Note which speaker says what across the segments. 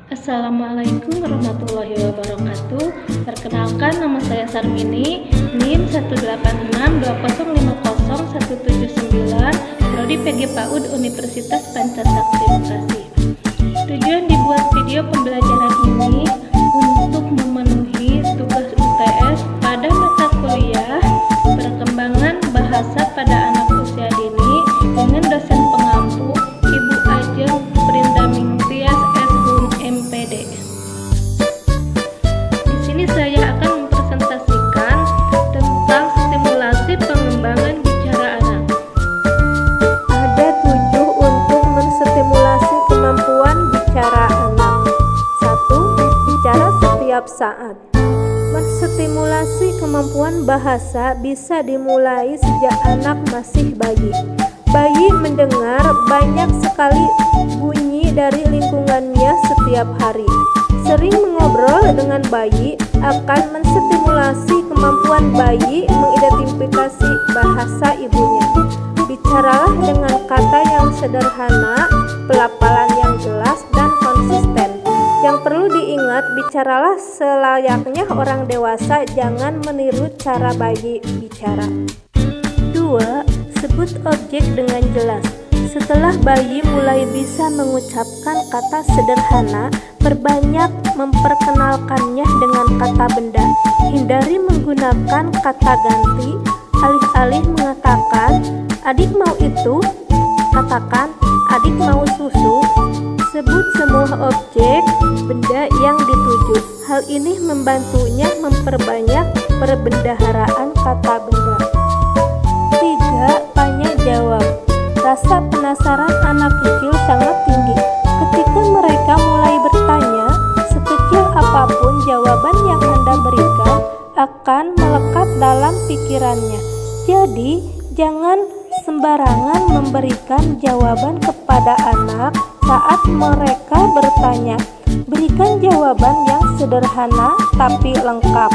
Speaker 1: Assalamualaikum warahmatullahi wabarakatuh. Perkenalkan, nama saya Sarmini, NIM 18620500179, Prodi PG PAUD Universitas Pancasakti Bekasi. Tujuan dibuat video pembelajaran ini untuk memenuhi tugas UTS pada mata kuliah perkembangan bahasa pada anak usia dini dengan dosen pengampu Ibu Ajeng Prindaning Tias SHUM MPD. Di sini saya akan mempresentasikan tentang stimulasi pengembangan bicara anak.
Speaker 2: Ada 7 untuk menstimulasi kemampuan bicara anak. 1. Bicara setiap saat. Menstimulasi kemampuan bahasa bisa dimulai sejak anak masih bayi. Bayi mendengar banyak sekali bunyi dari lingkungannya setiap hari. Sering mengobrol dengan bayi akan menstimulasi kemampuan bayi mengidentifikasi bahasa ibunya. Bicaralah dengan kata yang sederhana, pelafalan yang jelas dan konsisten. Yang perlu diingat, bicaralah selayaknya orang dewasa, jangan meniru cara bayi bicara. 2. Sebut objek dengan jelas. Setelah bayi mulai bisa mengucapkan kata sederhana, perbanyak memperkenalkannya dengan kata benda. Hindari menggunakan kata ganti. Alih-alih mengatakan, "Adik mau itu," katakan, "Adik mau susu." Sebut semua objek benda yang dituju. Hal ini membantunya memperbanyak perbendaharaan kata benda. 3. Tanya jawab. Rasa penasaran anak kecil sangat tinggi. Ketika mereka mulai bertanya, sekecil apapun jawaban yang Anda berikan akan melekat dalam pikirannya. Jadi, jangan sembarangan memberikan jawaban kepada anak saat mereka bertanya. Berikan jawaban yang sederhana tapi lengkap.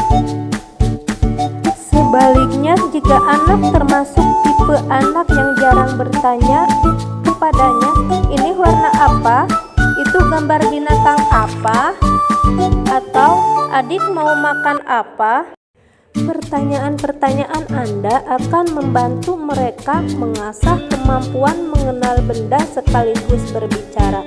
Speaker 2: Sebaliknya, jika anak termasuk tipe anak yang jarang bertanya kepadanya, "Ini warna apa? Itu gambar binatang apa?" atau "Adik mau makan apa?" Pertanyaan-pertanyaan Anda akan membantu mereka mengasah kemampuan mengenal benda sekaligus berbicara.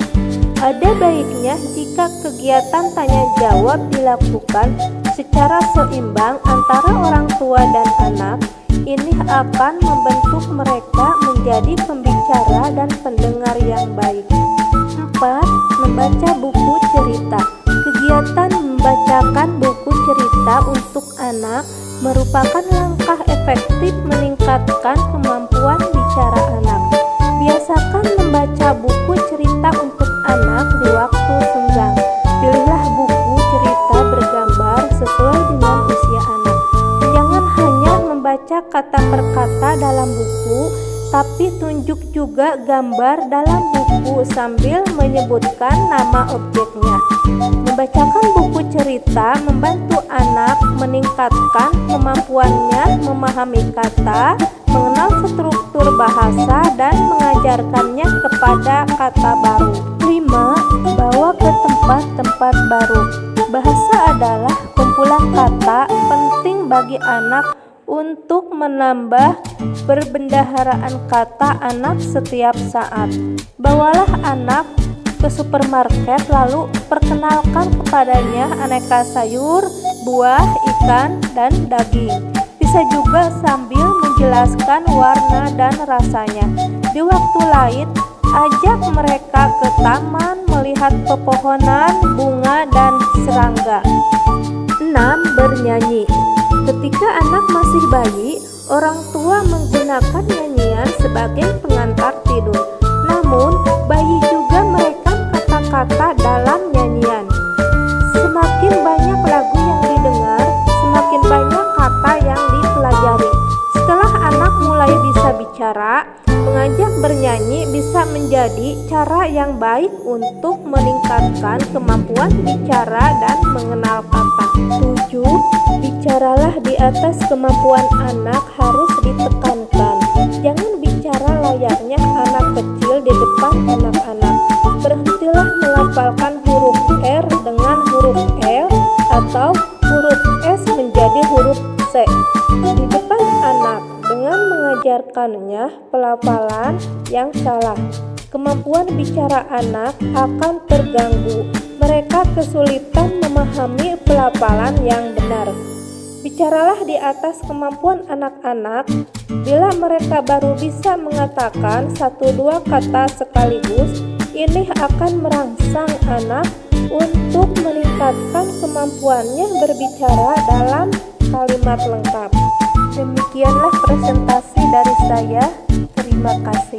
Speaker 2: Ada baiknya jika kegiatan tanya jawab dilakukan secara seimbang antara orang tua dan anak. Ini akan membentuk mereka menjadi pembicara dan pendengar yang baik. 4. Membaca buku cerita. Kegiatan membacakan buku cerita untuk anak merupakan langkah efektif meningkatkan kemampuan bicara anak. Biasakan membaca buku cerita untuk anak di waktu senggang. Pilihlah buku cerita bergambar sesuai dengan usia anak. Jangan hanya membaca kata per kata dalam buku, tapi tunjuk juga gambar dalam buku sambil menyebutkan nama objeknya. Membacakan buku cerita membantu anak meningkatkan kemampuannya memahami kata, mengenal struktur bahasa, dan mengajarkannya kepada kata baru. 5. Bawa ke tempat-tempat baru. Bahasa adalah kumpulan kata penting bagi anak untuk menambah perbendaharaan kata anak setiap saat. Bawalah anak ke supermarket lalu perkenalkan kepadanya aneka sayur, buah, ikan, dan daging. Bisa juga sambil menjelaskan warna dan rasanya. Di waktu lain, ajak mereka ke taman melihat pepohonan, bunga, dan serangga. 6. Bernyanyi. Ketika anak masih bayi, orang tua menggunakan nyanyian sebagai pengantar tidur. Namun, bayi juga merekam kata-kata dalam nyanyian. Semakin banyak lagu yang didengar, semakin banyak kata yang dipelajari. Setelah anak mulai bisa bicara, mengajak bernyanyi bisa menjadi cara yang baik untuk meningkatkan kemampuan bicara dan mengenal kata. 7. Bicaralah di atas kemampuan anak harus ditekankan. Jangan bicara layaknya anak kecil di depan anak-anak. Berhentilah melafalkan huruf R mengajarkannya pelafalan yang salah. Kemampuan bicara anak akan terganggu. Mereka kesulitan memahami pelafalan yang benar. Bicaralah di atas kemampuan anak-anak. Bila mereka baru bisa mengatakan 1-2 kata sekaligus, ini akan merangsang anak untuk meningkatkan kemampuannya berbicara dalam kalimat lengkap. Demikianlah presentasi dari saya. Terima kasih.